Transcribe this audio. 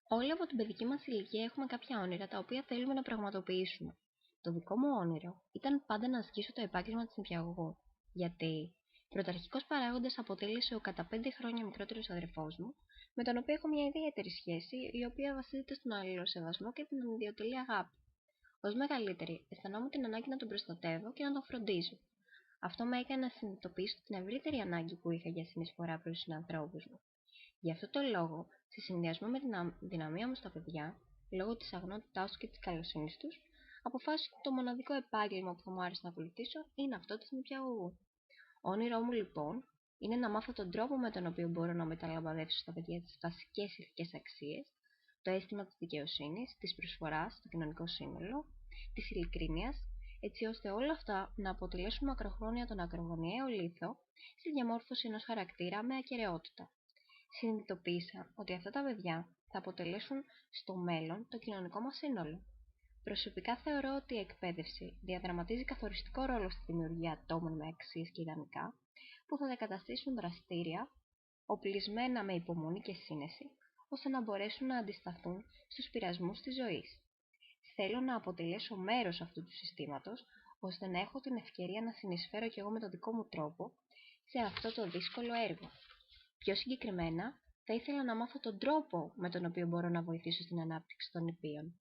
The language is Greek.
Όλοι από την παιδική μας ηλικία έχουμε κάποια όνειρα τα οποία θέλουμε να πραγματοποιήσουμε. Το δικό μου όνειρο ήταν πάντα να ασκήσω το επάγγελμα της νηπιαγωγού. Γιατί πρωταρχικός παράγοντας αποτέλεσε ο κατά 5 χρόνια μικρότερος αδερφός μου, με τον οποίο έχω μια ιδιαίτερη σχέση, η οποία βασίζεται στον αλληλοσεβασμό και την ανιδιοτελή αγάπη. Ως μεγαλύτερη, αισθανόμουν την ανάγκη να τον προστατεύω και να τον φροντίζω. Αυτό με έκανε να συνειδητοποιήσω την ευρύτερη ανάγκη που είχα για συνεισφορά προς τους συνανθρώπους μου. Γι' αυτό το λόγο, σε συνδυασμό με την αδυναμία μου στα παιδιά, λόγω της αγνότητάς τους και της καλοσύνης τους, αποφάσισα ότι το μοναδικό επάγγελμα που θα μου άρεσε να ακολουθήσω είναι αυτό της νηπιαγωγού. Όνειρό μου λοιπόν είναι να μάθω τον τρόπο με τον οποίο μπορώ να μεταλαμπαδεύσω στα παιδιά τις βασικές ηθικές αξίες, το αίσθημα της δικαιοσύνης, της προσφοράς στο κοινωνικό σύνολο, της ειλικρίνειας, έτσι ώστε όλα αυτά να αποτελέσουν μακροχρόνια τον ακρογωνιαίο λίθο στη διαμόρφωση ενός χαρακτήρα με ακεραιότητα. Συνειδητοποίησα ότι αυτά τα παιδιά θα αποτελέσουν στο μέλλον το κοινωνικό μας σύνολο. Προσωπικά θεωρώ ότι η εκπαίδευση διαδραματίζει καθοριστικό ρόλο στη δημιουργία ατόμων με αξίες και ιδανικά, που θα τα καταστήσουν δραστήρια, οπλισμένα με υπομονή και σύνεση, ώστε να μπορέσουν να αντισταθούν στους πειρασμούς της ζωής. Θέλω να αποτελέσω μέρος αυτού του συστήματος, ώστε να έχω την ευκαιρία να συνεισφέρω κι εγώ με τον δικό μου τρόπο σε αυτό το δύσκολο έργο. Πιο συγκεκριμένα, θα ήθελα να μάθω τον τρόπο με τον οποίο μπορώ να βοηθήσω στην ανάπτυξη των νηπίων.